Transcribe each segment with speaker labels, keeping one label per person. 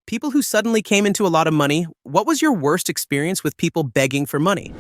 Speaker 1: people who suddenly came into a lot of money, what was your worst experience with people begging for money?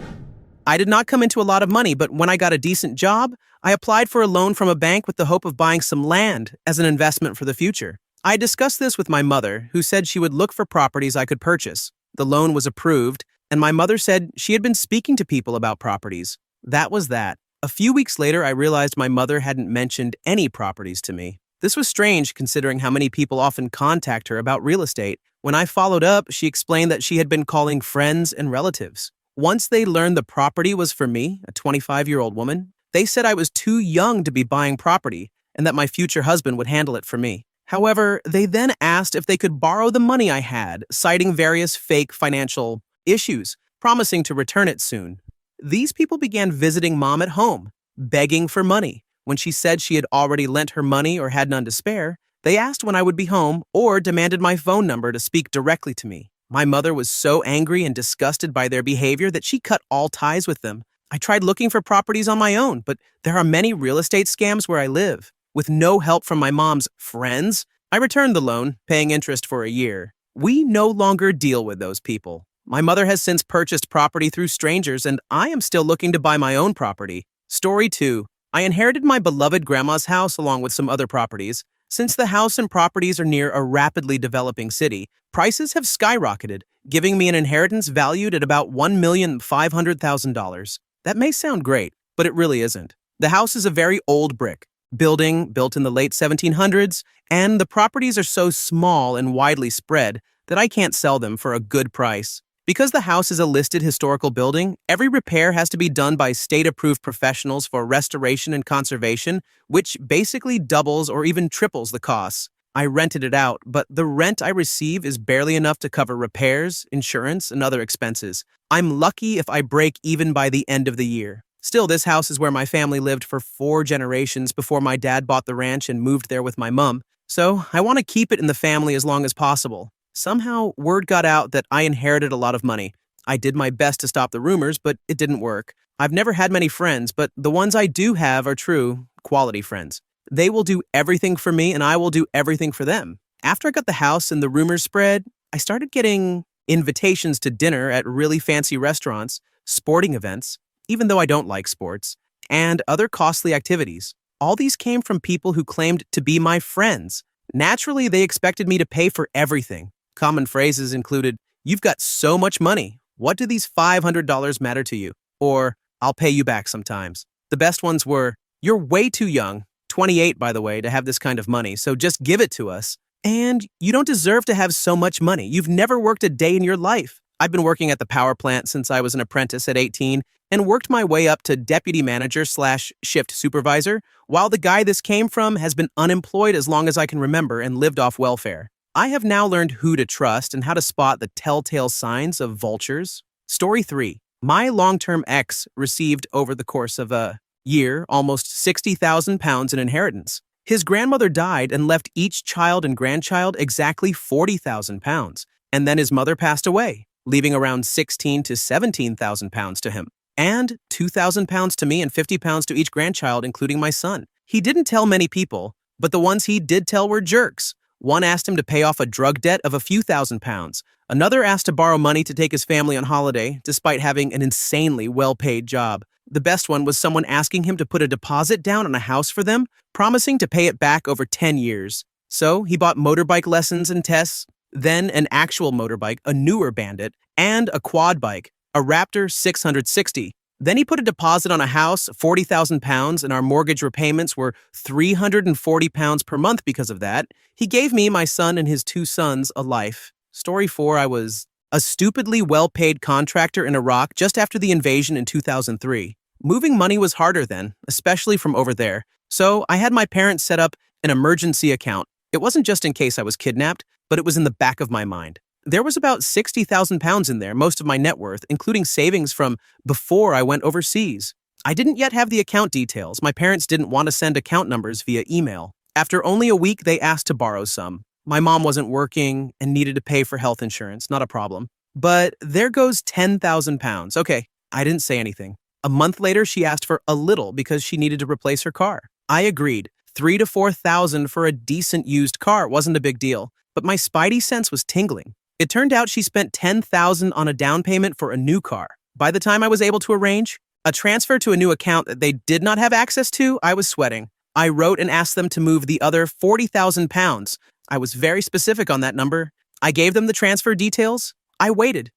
Speaker 1: I did not come into a lot of money, but when I got a decent job, I applied for a loan from a bank with the hope of buying some land as an investment for the future. I discussed this with my mother, who said she would look for properties I could purchase. The loan was approved, and my mother said she had been speaking to people about properties. That was that. A few weeks later, I realized my mother hadn't mentioned any properties to me. This was strange considering how many people often contact her about real estate. When I followed up, she explained that she had been calling friends and relatives. Once they learned the property was for me, a 25-year-old woman, they said I was too young to be buying property and that my future husband would handle it for me. However, they then asked if they could borrow the money I had, citing various fake financial issues, promising to return it soon. These people began visiting Mom at home, begging for money. When she said she had already lent her money or had none to spare, they asked when I would be home or demanded my phone number to speak directly to me. My mother was so angry and disgusted by their behavior that she cut all ties with them. I tried looking for properties on my own, but there are many real estate scams where I live. With no help from my mom's friends, I returned the loan, paying interest for a year. We no longer deal with those people. My mother has since purchased property through strangers, and I am still looking to buy my own property. Story 2. I inherited my beloved grandma's house along with some other properties. Since the house and properties are near a rapidly developing city, prices have skyrocketed, giving me an inheritance valued at about $1,500,000. That may sound great, but it really isn't. The house is a very old brick building built in the late 1700s, and the properties are so small and widely spread that I can't sell them for a good price. Because the house is a listed historical building, every repair has to be done by state-approved professionals for restoration and conservation, which basically doubles or even triples the costs. I rented it out, but the rent I receive is barely enough to cover repairs, insurance, and other expenses. I'm lucky if I break even by the end of the year. Still, this house is where my family lived for 4 generations before my dad bought the ranch and moved there with my mom, so I want to keep it in the family as long as possible. Somehow, word got out that I inherited a lot of money. I did my best to stop the rumors, but it didn't work. I've never had many friends, but the ones I do have are true, quality friends. They will do everything for me, and I will do everything for them. After I got the house and the rumors spread, I started getting invitations to dinner at really fancy restaurants, sporting events, even though I don't like sports, and other costly activities. All these came from people who claimed to be my friends. Naturally, they expected me to pay for everything. Common phrases included, "You've got so much money. What do these $500 matter to you?" Or, "I'll pay you back sometimes." The best ones were, "You're way too young, 28 by the way, to have this kind of money, so just give it to us." And, "You don't deserve to have so much money. You've never worked a day in your life." I've been working at the power plant since I was an apprentice at 18 and worked my way up to deputy manager/shift supervisor, while the guy this came from has been unemployed as long as I can remember and lived off welfare. I have now learned who to trust and how to spot the telltale signs of vultures. Story 3. My long-term ex received, over the course of a year, almost £60,000 in inheritance. His grandmother died and left each child and grandchild exactly £40,000, and then his mother passed away, leaving around £16,000 to £17,000 to him, and £2,000 to me and £50 to each grandchild, including my son. He didn't tell many people, but the ones he did tell were jerks. One asked him to pay off a drug debt of a few £1,000s. Another asked to borrow money to take his family on holiday, despite having an insanely well-paid job. The best one was someone asking him to put a deposit down on a house for them, promising to pay it back over 10 years. So he bought motorbike lessons and tests, then an actual motorbike, a newer Bandit, and a quad bike, a Raptor 660. Then he put a deposit on a house, £40,000, and our mortgage repayments were £340 per month because of that. He gave me, my son, and his 2 sons a life. Story 4, I was a stupidly well-paid contractor in Iraq just after the invasion in 2003. Moving money was harder then, especially from over there. So I had my parents set up an emergency account. It wasn't just in case I was kidnapped, but it was in the back of my mind. There was about £60,000 in there, most of my net worth, including savings from before I went overseas. I didn't yet have the account details. My parents didn't want to send account numbers via email. After only a week, they asked to borrow some. My mom wasn't working and needed to pay for health insurance, not a problem. But there goes £10,000. Okay, I didn't say anything. A month later, she asked for a little because she needed to replace her car. I agreed. $3,000 to $4,000 for a decent used car wasn't a big deal. but my spidey sense was tingling. It turned out she spent $10,000 on a down payment for a new car. By the time I was able to arrange a transfer to a new account that they did not have access to, I was sweating. I wrote and asked them to move the other £40,000. I was very specific on that number. I gave them the transfer details. I waited.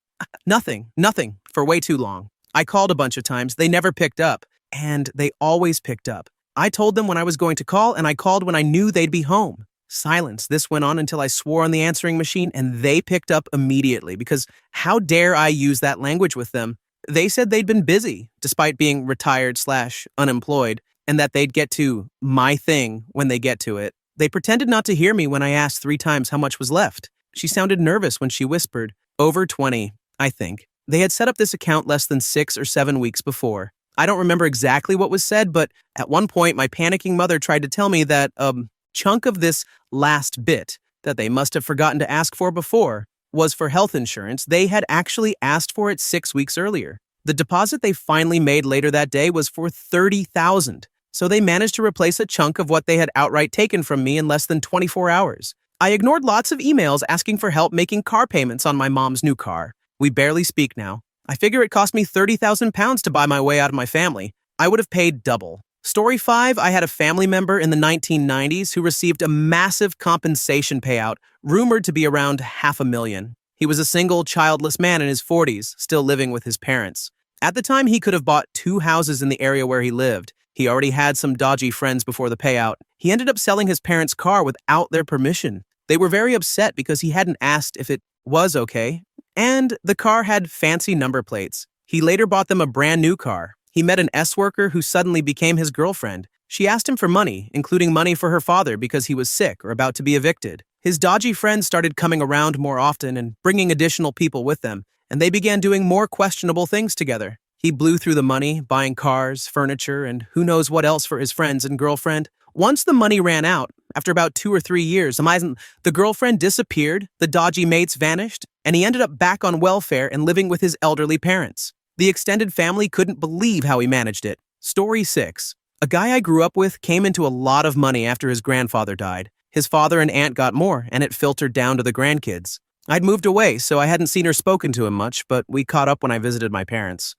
Speaker 1: Nothing, for way too long. I called a bunch of times. They never picked up, and they always picked up. I told them when I was going to call, and I called when I knew they'd be home. Silence. This went on until I swore on the answering machine, and they picked up immediately, because how dare I use that language with them? They said they'd been busy, despite being retired/unemployed, and that they'd get to my thing when they get to it. They pretended not to hear me when I asked 3 times how much was left. She sounded nervous when she whispered, over 20, I think. They had set up this account less than 6 or 7 weeks before. I don't remember exactly what was said, but at one point my panicking mother tried to tell me that chunk of this last bit that they must have forgotten to ask for before was for health insurance. They had actually asked for it 6 weeks earlier. The deposit they finally made later that day was for $30,000. So they managed to replace a chunk of what they had outright taken from me in less than 24 hours. I ignored lots of emails asking for help making car payments on my mom's new car. We barely speak now. I figure it cost me £30,000 to buy my way out of my family. I would have paid double. Story 5, I had a family member in the 1990s who received a massive compensation payout, rumored to be around $500,000. He was a single, childless man in his 40s, still living with his parents. At the time, he could have bought 2 houses in the area where he lived. He already had some dodgy friends before the payout. He ended up selling his parents' car without their permission. They were very upset because he hadn't asked if it was okay, and the car had fancy number plates. He later bought them a brand new car. He met an S-worker who suddenly became his girlfriend. She asked him for money, including money for her father because he was sick or about to be evicted. His dodgy friends started coming around more often and bringing additional people with them, and they began doing more questionable things together. He blew through the money, buying cars, furniture, and who knows what else for his friends and girlfriend. Once the money ran out, after about 2 or 3 years, the girlfriend disappeared, the dodgy mates vanished, and he ended up back on welfare and living with his elderly parents. The extended family couldn't believe how he managed it. Story 6. A guy I grew up with came into a lot of money after his grandfather died. His father and aunt got more, and it filtered down to the grandkids. I'd moved away, so I hadn't seen or spoken to him much, but we caught up when I visited my parents.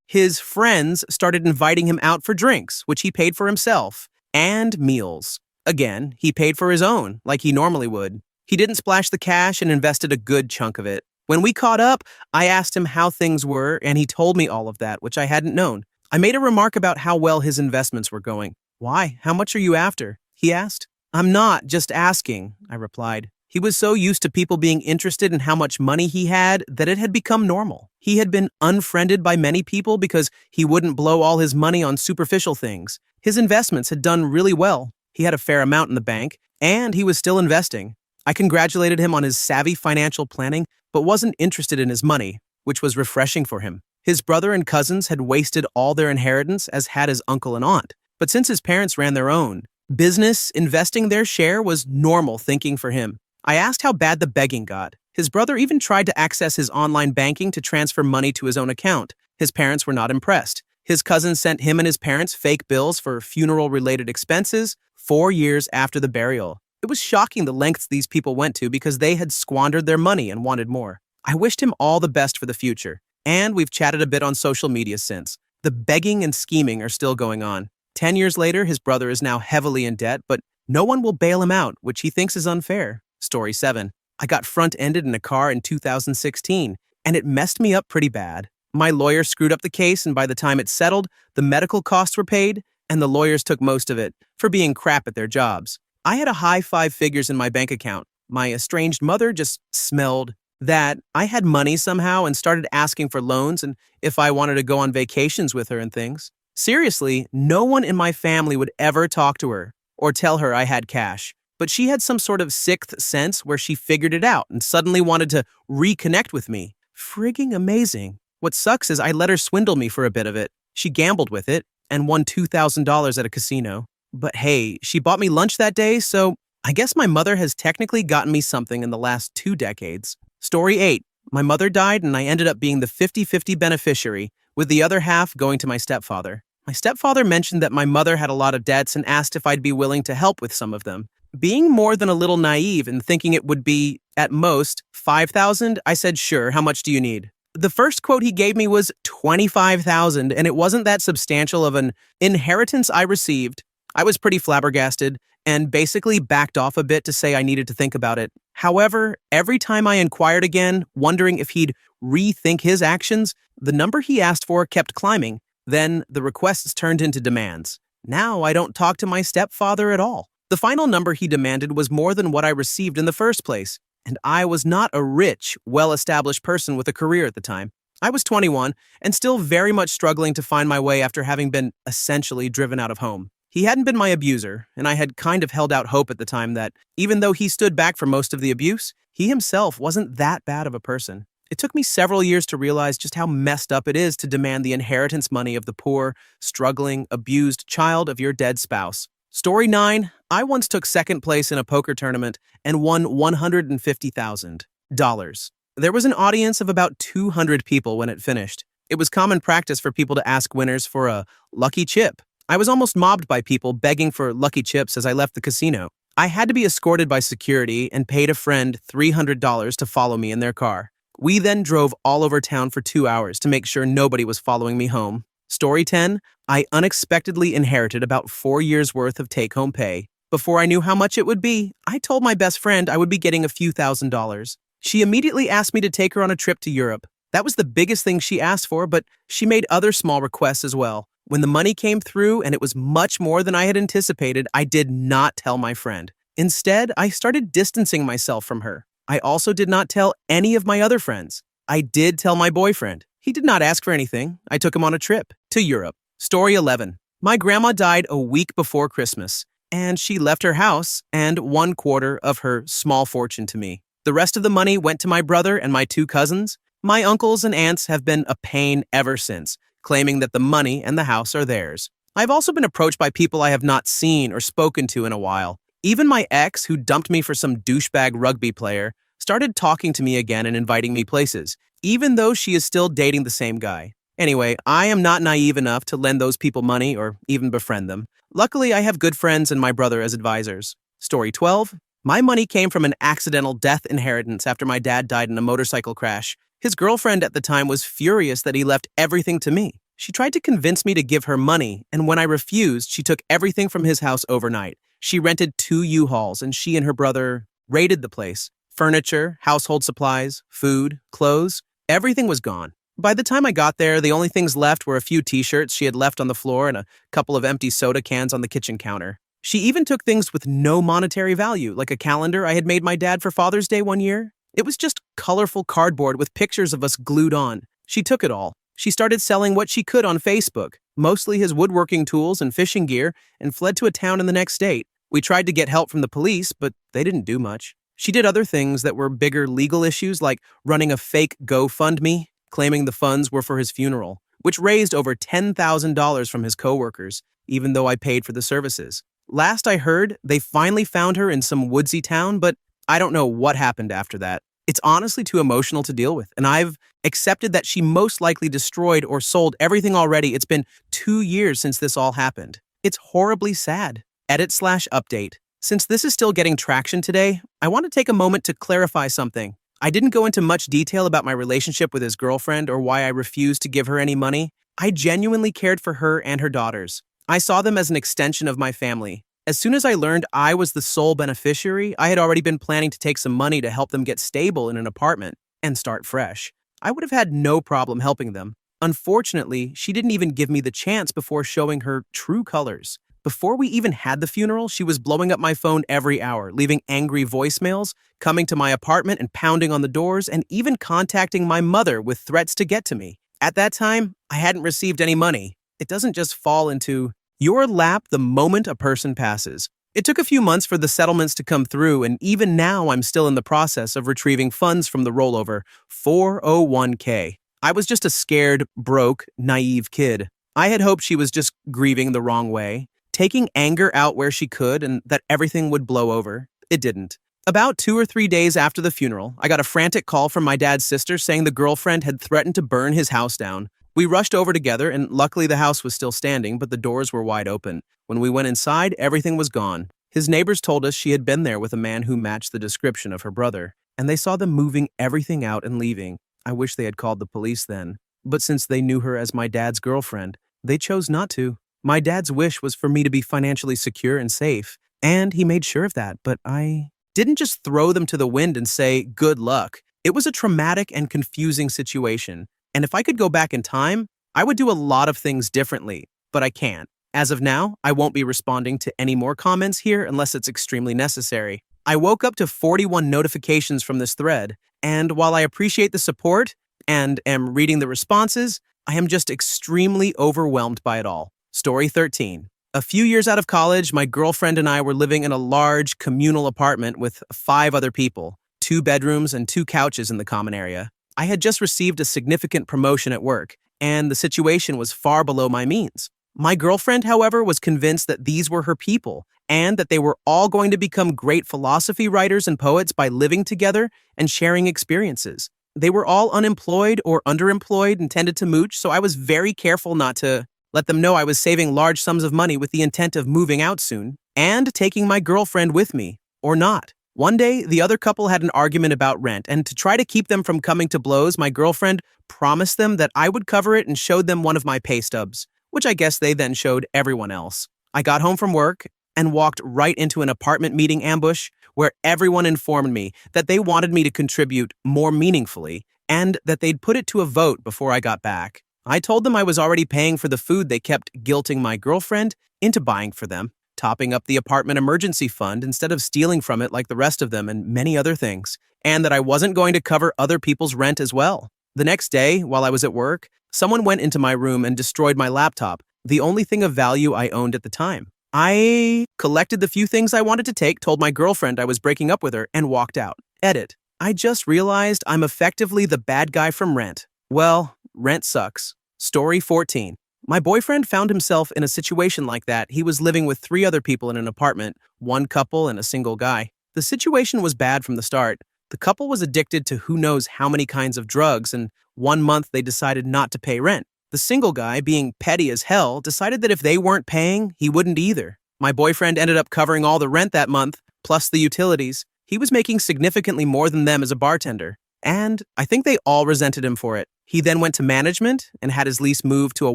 Speaker 1: His friends started inviting him out for drinks, which he paid for himself, and meals. Again, he paid for his own, like he normally would. He didn't splash the cash and invested a good chunk of it. When we caught up, I asked him how things were, and he told me all of that, which I hadn't known. I made a remark about how well his investments were going. Why? How much are you after? He asked. I'm not, just asking, I replied. He was so used to people being interested in how much money he had that it had become normal. He had been unfriended by many people because he wouldn't blow all his money on superficial things. His investments had done really well. He had a fair amount in the bank, and he was still investing. I congratulated him on his savvy financial planning, but wasn't interested in his money, which was refreshing for him. His brother and cousins had wasted all their inheritance, as had his uncle and aunt. But since his parents ran their own business, investing their share was normal thinking for him. I asked how bad the begging got. His brother even tried to access his online banking to transfer money to his own account. His parents were not impressed. His cousins sent him and his parents fake bills for funeral-related expenses 4 years after the burial. It was shocking the lengths these people went to because they had squandered their money and wanted more. I wished him all the best for the future, and we've chatted a bit on social media since. The begging and scheming are still going on. 10 years later, his brother is now heavily in debt, but no one will bail him out, which he thinks is unfair. Story 7. I got front-ended in a car in 2016, and it messed me up pretty bad. My lawyer screwed up the case, and by the time it settled, the medical costs were paid, and the lawyers took most of it for being crap at their jobs. I had a high 5 figures in my bank account. My estranged mother just smelled that I had money somehow and started asking for loans and if I wanted to go on vacations with her and things. Seriously, no one in my family would ever talk to her or tell her I had cash. But she had some sort of sixth sense where she figured it out and suddenly wanted to reconnect with me. Frigging amazing. What sucks is I let her swindle me for a bit of it. She gambled with it and won $2,000 at a casino. But hey, she bought me lunch that day, so I guess my mother has technically gotten me something in the last 2 decades. Story 8. My mother died and I ended up being the 50-50 beneficiary, with the other half going to my stepfather. My stepfather mentioned that my mother had a lot of debts and asked if I'd be willing to help with some of them. Being more than a little naive and thinking it would be, at most, 5,000, I said, sure, how much do you need? The first quote he gave me was 25,000, and it wasn't that substantial of an inheritance I received. I was pretty flabbergasted and basically backed off a bit to say I needed to think about it. However, every time I inquired again, wondering if he'd rethink his actions, the number he asked for kept climbing. Then the requests turned into demands. Now I don't talk to my stepfather at all. The final number he demanded was more than what I received in the first place, and I was not a rich, well-established person with a career at the time. I was 21 and still very much struggling to find my way after having been essentially driven out of home. He hadn't been my abuser, and I had kind of held out hope at the time that, even though he stood back for most of the abuse, he himself wasn't that bad of a person. It took me several years to realize just how messed up it is to demand the inheritance money of the poor, struggling, abused child of your dead spouse. Story 9, I once took second place in a poker tournament and won $150,000. There was an audience of about 200 people when it finished. It was common practice for people to ask winners for a lucky chip. I was almost mobbed by people begging for lucky chips as I left the casino. I had to be escorted by security and paid a friend $300 to follow me in their car. We then drove all over town for 2 hours to make sure nobody was following me home. Story 10, I unexpectedly inherited about 4 years' worth of take-home pay. Before I knew how much it would be, I told my best friend I would be getting a few $1,000s. She immediately asked me to take her on a trip to Europe. That was the biggest thing she asked for, but she made other small requests as well. When the money came through and it was much more than I had anticipated, I did not tell my friend. Instead, I started distancing myself from her. I also did not tell any of my other friends. I did tell my boyfriend. He did not ask for anything. I took him on a trip to Europe. Story 11. My grandma died a week before Christmas, and she left her house and 1/4 of her small fortune to me. The rest of the money went to my brother and my 2 cousins. My uncles and aunts have been a pain ever since, claiming that the money and the house are theirs. I've also been approached by people I have not seen or spoken to in a while. Even my ex, who dumped me for some douchebag rugby player, started talking to me again and inviting me places, even though she is still dating the same guy. Anyway, I am not naive enough to lend those people money or even befriend them. Luckily, I have good friends and my brother as advisors. Story 12. My money came from an accidental death inheritance after my dad died in a motorcycle crash. His girlfriend at the time was furious that he left everything to me. She tried to convince me to give her money, and when I refused, she took everything from his house overnight. She rented 2 U-Hauls, and she and her brother raided the place. Furniture, household supplies, food, clothes, everything was gone. By the time I got there, the only things left were a few t-shirts she had left on the floor and a couple of empty soda cans on the kitchen counter. She even took things with no monetary value, like a calendar I had made my dad for Father's Day one year. It was just colorful cardboard with pictures of us glued on. She took it all. She started selling what she could on Facebook, mostly his woodworking tools and fishing gear, and fled to a town in the next state. We tried to get help from the police, but they didn't do much. She did other things that were bigger legal issues, like running a fake GoFundMe, claiming the funds were for his funeral, which raised over $10,000 from his coworkers, even though I paid for the services. Last I heard, they finally found her in some woodsy town, but I don't know what happened after that. It's honestly too emotional to deal with, and I've accepted that she most likely destroyed or sold everything already. It's been 2 years since this all happened. It's horribly sad. Edit/update. Since this is still getting traction today, I want to take a moment to clarify something. I didn't go into much detail about my relationship with his girlfriend or why I refused to give her any money. I genuinely cared for her and her daughters. I saw them as an extension of my family. As soon as I learned I was the sole beneficiary, I had already been planning to take some money to help them get stable in an apartment and start fresh. I would have had no problem helping them. Unfortunately, she didn't even give me the chance before showing her true colors. Before we even had the funeral, she was blowing up my phone every hour, leaving angry voicemails, coming to my apartment and pounding on the doors, and even contacting my mother with threats to get to me. At that time, I hadn't received any money. It doesn't just fall into your lap the moment a person passes. It took a few months for the settlements to come through, and even now I'm still in the process of retrieving funds from the rollover 401k. I was just a scared, broke, naive kid. I had hoped she was just grieving the wrong way, taking anger out where she could, and that everything would blow over. It didn't. About 2 or 3 days after the funeral, I got a frantic call from my dad's sister saying the girlfriend had threatened to burn his house down. We rushed over together, and luckily the house was still standing, but the doors were wide open. When we went inside, everything was gone. His neighbors told us she had been there with a man who matched the description of her brother, and they saw them moving everything out and leaving. I wish they had called the police then. But since they knew her as my dad's girlfriend, they chose not to. My dad's wish was for me to be financially secure and safe, and he made sure of that, but I didn't just throw them to the wind and say, good luck. It was a traumatic and confusing situation, and if I could go back in time, I would do a lot of things differently, but I can't. As of now, I won't be responding to any more comments here unless it's extremely necessary. I woke up to 41 notifications from this thread, and while I appreciate the support and am reading the responses, I am just extremely overwhelmed by it all. Story 13. A few years out of college, my girlfriend and I were living in a large communal apartment with 5 other people, 2 bedrooms and 2 couches in the common area. I had just received a significant promotion at work, and the situation was far below my means. My girlfriend, however, was convinced that these were her people, and that they were all going to become great philosophy writers and poets by living together and sharing experiences. They were all unemployed or underemployed and tended to mooch, so I was very careful not to let them know I was saving large sums of money with the intent of moving out soon and taking my girlfriend with me, or not. One day, the other couple had an argument about rent, and to try to keep them from coming to blows, my girlfriend promised them that I would cover it and showed them one of my pay stubs, which I guess they then showed everyone else. I got home from work and walked right into an apartment meeting ambush where everyone informed me that they wanted me to contribute more meaningfully and that they'd put it to a vote before I got back. I told them I was already paying for the food they kept guilting my girlfriend into buying for them, topping up the apartment emergency fund instead of stealing from it like the rest of them and many other things, and that I wasn't going to cover other people's rent as well. The next day, while I was at work, someone went into my room and destroyed my laptop, the only thing of value I owned at the time. I collected the few things I wanted to take, told my girlfriend I was breaking up with her, and walked out. Edit. I just realized I'm effectively the bad guy from Rent. Well, Rent sucks. Story 14. My boyfriend found himself in a situation like that. He was living with 3 other people in an apartment, 1 couple and a single guy. The situation was bad from the start. The couple was addicted to who knows how many kinds of drugs, and 1 month they decided not to pay rent. The single guy, being petty as hell, decided that if they weren't paying, he wouldn't either. My boyfriend ended up covering all the rent that month, plus the utilities. He was making significantly more than them as a bartender, and I think they all resented him for it. He then went to management and had his lease moved to a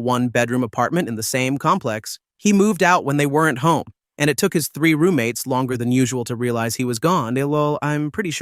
Speaker 1: 1-bedroom apartment in the same complex. He moved out when they weren't home, and it took his 3 roommates longer than usual to realize he was gone. Well, I'm pretty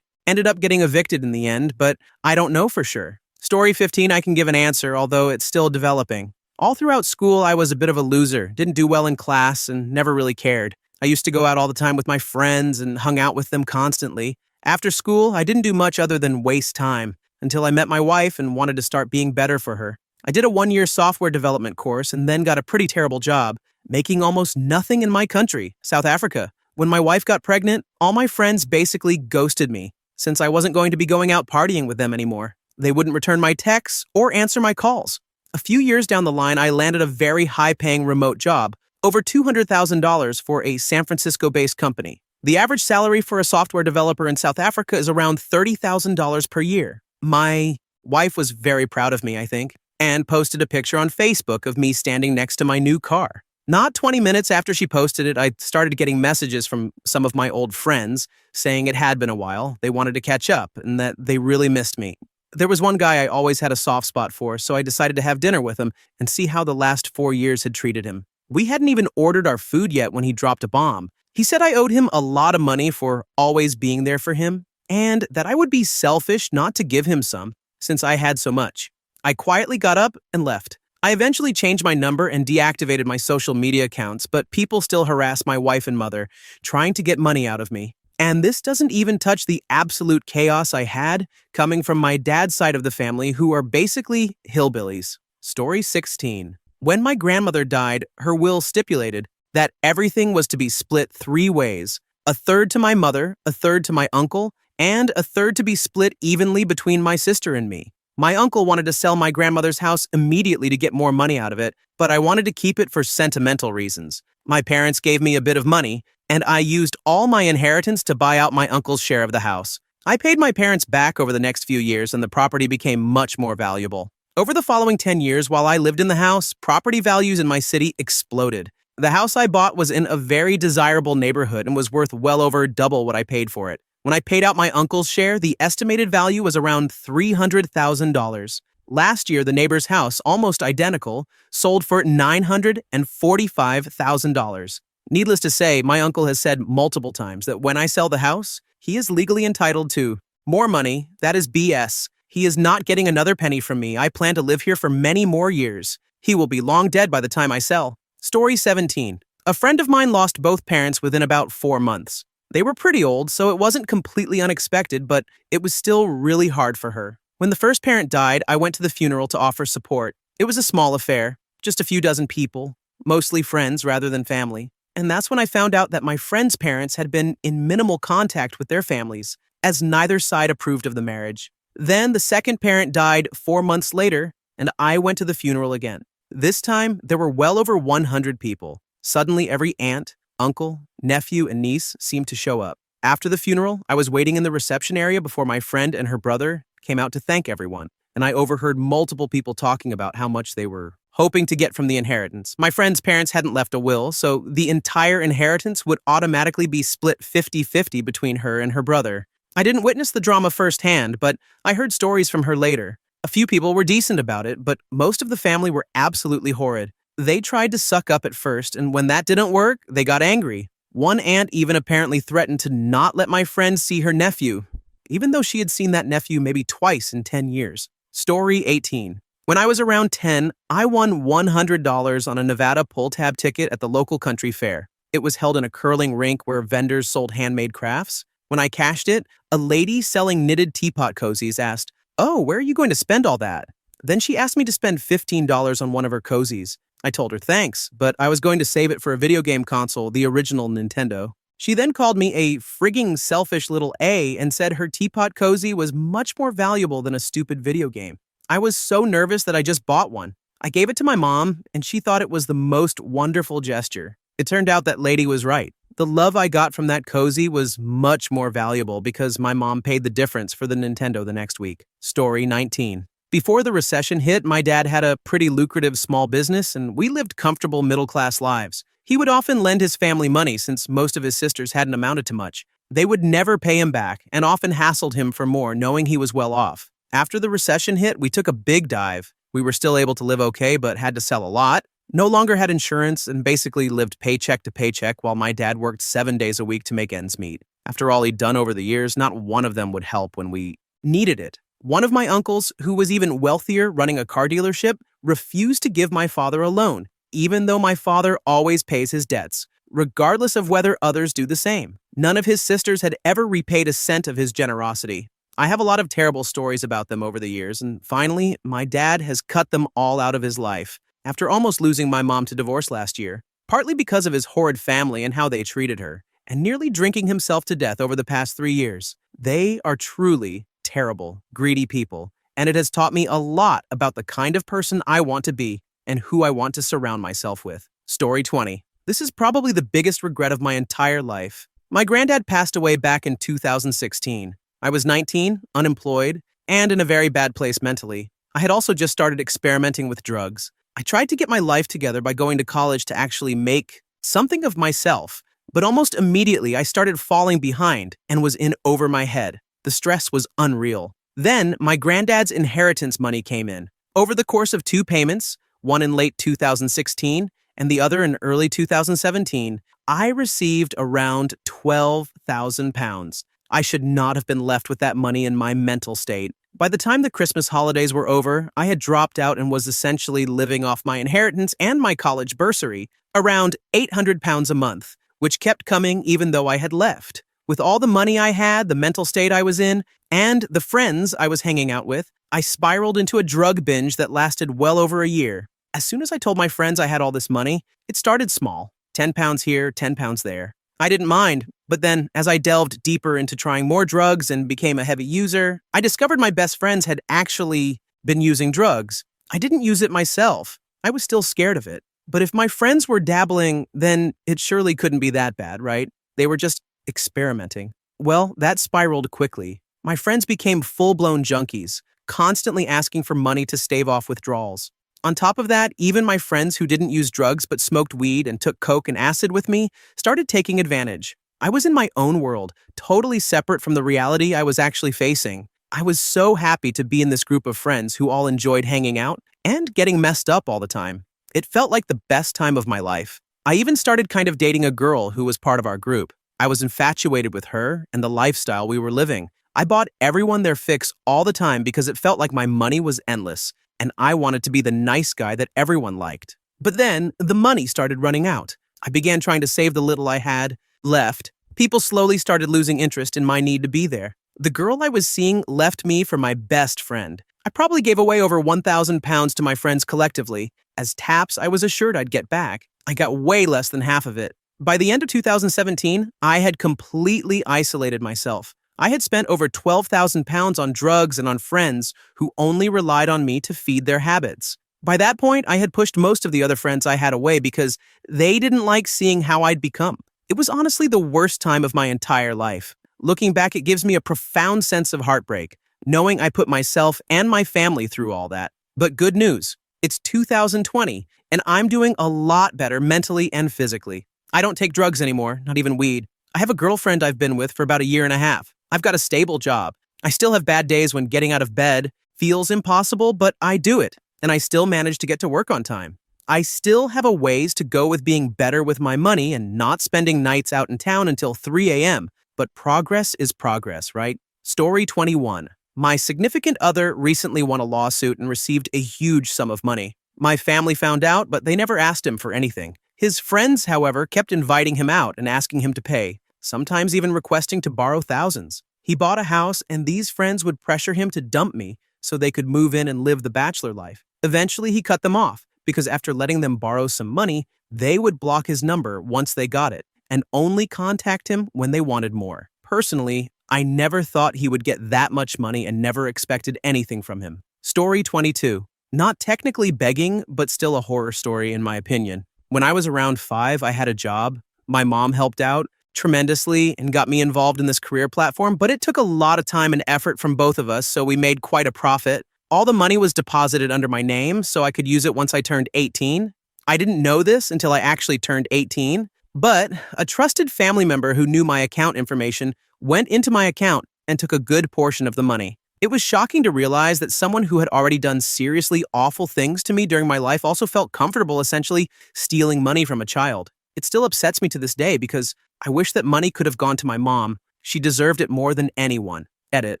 Speaker 1: ended up getting evicted in the end, but I don't know for sure. Story 15, I can give an answer, although it's still developing. All throughout school, I was a bit of a loser, didn't do well in class, and never really cared. I used to go out all the time with my friends and hung out with them constantly. After school, I didn't do much other than waste time, until I met my wife and wanted to start being better for her. I did a 1-year software development course and then got a pretty terrible job, making almost nothing in my country, South Africa. When my wife got pregnant, all my friends basically ghosted me, since I wasn't going to be going out partying with them anymore. They wouldn't return my texts or answer my calls. A few years down the line, I landed a very high-paying remote job, over $200,000 for a San Francisco-based company. The average salary for a software developer in South Africa is around $30,000 per year. My wife was very proud of me, I think, and posted a picture on Facebook of me standing next to my new car. Not 20 minutes after she posted it, I started getting messages from some of my old friends saying it had been a while, they wanted to catch up, and that they really missed me. There was one guy I always had a soft spot for, so I decided to have dinner with him and see how the last 4 years had treated him. We hadn't even ordered our food yet when he dropped a bomb. He said I owed him a lot of money for always being there for him, and that I would be selfish not to give him some, since I had so much. I quietly got up and left. I eventually changed my number and deactivated my social media accounts, but people still harass my wife and mother, trying to get money out of me. And this doesn't even touch the absolute chaos I had coming from my dad's side of the family, who are basically hillbillies. Story 16. When my grandmother died, her will stipulated that everything was to be split 3 ways: a third to my mother, a third to my uncle, and a third to be split evenly between my sister and me. My uncle wanted to sell my grandmother's house immediately to get more money out of it, but I wanted to keep it for sentimental reasons. My parents gave me a bit of money, and I used all my inheritance to buy out my uncle's share of the house. I paid my parents back over the next few years, and the property became much more valuable. Over the following 10 years, while I lived in the house, property values in my city exploded. The house I bought was in a very desirable neighborhood and was worth well over double what I paid for it. When I paid out my uncle's share, the estimated value was around $300,000. Last year, the neighbor's house, almost identical, sold for $945,000. Needless to say, my uncle has said multiple times that when I sell the house, he is legally entitled to more money. That is BS. He is not getting another penny from me. I plan to live here for many more years. He will be long dead by the time I sell. Story 17. A friend of mine lost both parents within about 4 months. They were pretty old, so it wasn't completely unexpected, but it was still really hard for her. When the first parent died, I went to the funeral to offer support. It was a small affair, just a few dozen people, mostly friends rather than family. And that's when I found out that my friend's parents had been in minimal contact with their families, as neither side approved of the marriage. Then the second parent died 4 months later, and I went to the funeral again. This time, there were well over 100 people. Suddenly, every aunt, uncle, nephew, and niece seemed to show up. After the funeral, I was waiting in the reception area before my friend and her brother came out to thank everyone, and I overheard multiple people talking about how much they were hoping to get from the inheritance. My friend's parents hadn't left a will, so the entire inheritance would automatically be split 50-50 between her and her brother. I didn't witness the drama firsthand, but I heard stories from her later. A few people were decent about it, but most of the family were absolutely horrid. They tried to suck up at first, and when that didn't work, they got angry. One aunt even apparently threatened to not let my friend see her nephew, even though she had seen that nephew maybe twice in 10 years. Story 18. When I was around 10, I won $100 on a Nevada pull-tab ticket at the local country fair. It was held in a curling rink where vendors sold handmade crafts. When I cashed it, a lady selling knitted teapot cozies asked, "Oh, where are you going to spend all that?" Then she asked me to spend $15 on one of her cozies. I told her thanks, but I was going to save it for a video game console, the original Nintendo. She then called me a frigging selfish little A and said her teapot cozy was much more valuable than a stupid video game. I was so nervous that I just bought one. I gave it to my mom, and she thought it was the most wonderful gesture. It turned out that lady was right. The love I got from that cozy was much more valuable because my mom paid the difference for the Nintendo the next week. Story 19. Before the recession hit, my dad had a pretty lucrative small business, and we lived comfortable middle-class lives. He would often lend his family money since most of his sisters hadn't amounted to much. They would never pay him back and often hassled him for more, knowing he was well off. After the recession hit, we took a big dive. We were still able to live okay, but had to sell a lot. No longer had insurance and basically lived paycheck to paycheck while my dad worked 7 days a week to make ends meet. After all he'd done over the years, not one of them would help when we needed it. One of my uncles, who was even wealthier running a car dealership, refused to give my father a loan, even though my father always pays his debts, regardless of whether others do the same. None of his sisters had ever repaid a cent of his generosity. I have a lot of terrible stories about them over the years, and finally, my dad has cut them all out of his life, after almost losing my mom to divorce last year, partly because of his horrid family and how they treated her, and nearly drinking himself to death over the past 3 years. They are truly terrible, greedy people, and it has taught me a lot about the kind of person I want to be and who I want to surround myself with. Story 20. This is probably the biggest regret of my entire life. My granddad passed away back in 2016. I was 19, unemployed, and in a very bad place mentally. I had also just started experimenting with drugs. I tried to get my life together by going to college to actually make something of myself, but almost immediately I started falling behind and was in over my head. The stress was unreal. Then my granddad's inheritance money came in. Over the course of 2 payments, one in late 2016 and the other in early 2017, I received around £12,000. I should not have been left with that money in my mental state. By the time the Christmas holidays were over, I had dropped out and was essentially living off my inheritance and my college bursary, around £800 a month, which kept coming even though I had left. With all the money I had, the mental state I was in, and the friends I was hanging out with, I spiraled into a drug binge that lasted well over a year. As soon as I told my friends I had all this money, it started small. £10 here, £10 there. I didn't mind, but then as I delved deeper into trying more drugs and became a heavy user, I discovered my best friends had actually been using drugs. I didn't use it myself. I was still scared of it. But if my friends were dabbling, then it surely couldn't be that bad, right? They were just experimenting. Well, that spiraled quickly. My friends became full-blown junkies, constantly asking for money to stave off withdrawals. On top of that, even my friends who didn't use drugs but smoked weed and took coke and acid with me started taking advantage. I was in my own world, totally separate from the reality I was actually facing. I was so happy to be in this group of friends who all enjoyed hanging out and getting messed up all the time. It felt like the best time of my life. I even started kind of dating a girl who was part of our group. I was infatuated with her and the lifestyle we were living. I bought everyone their fix all the time because it felt like my money was endless, and I wanted to be the nice guy that everyone liked. But then, the money started running out. I began trying to save the little I had left. People slowly started losing interest in my need to be there. The girl I was seeing left me for my best friend. I probably gave away over 1,000 pounds to my friends collectively. As taps I was assured I'd get back. I got way less than half of it. By the end of 2017, I had completely isolated myself. I had spent over 12,000 pounds on drugs and on friends who only relied on me to feed their habits. By that point, I had pushed most of the other friends I had away because they didn't like seeing how I'd become. It was honestly the worst time of my entire life. Looking back, it gives me a profound sense of heartbreak, knowing I put myself and my family through all that. But good news, it's 2020, and I'm doing a lot better mentally and physically. I don't take drugs anymore, not even weed. I have a girlfriend I've been with for about a year and a half. I've got a stable job. I still have bad days when getting out of bed feels impossible, but I do it, and I still manage to get to work on time. I still have a ways to go with being better with my money and not spending nights out in town until 3 a.m., but progress is progress, right? Story 21. My significant other recently won a lawsuit and received a huge sum of money. My family found out, but they never asked him for anything. His friends, however, kept inviting him out and asking him to pay, sometimes even requesting to borrow thousands. He bought a house, and these friends would pressure him to dump me so they could move in and live the bachelor life. Eventually, he cut them off, because after letting them borrow some money, they would block his number once they got it, and only contact him when they wanted more. Personally, I never thought he would get that much money and never expected anything from him. Story 22. Not technically begging, but still a horror story in my opinion. When I was around 5, I had a job. My mom helped out tremendously and got me involved in this career platform, but it took a lot of time and effort from both of us, so we made quite a profit. All the money was deposited under my name, so I could use it once I turned 18. I didn't know this until I actually turned 18, but a trusted family member who knew my account information went into my account and took a good portion of the money. It was shocking to realize that someone who had already done seriously awful things to me during my life also felt comfortable essentially stealing money from a child. It still upsets me to this day because I wish that money could have gone to my mom. She deserved it more than anyone. Edit.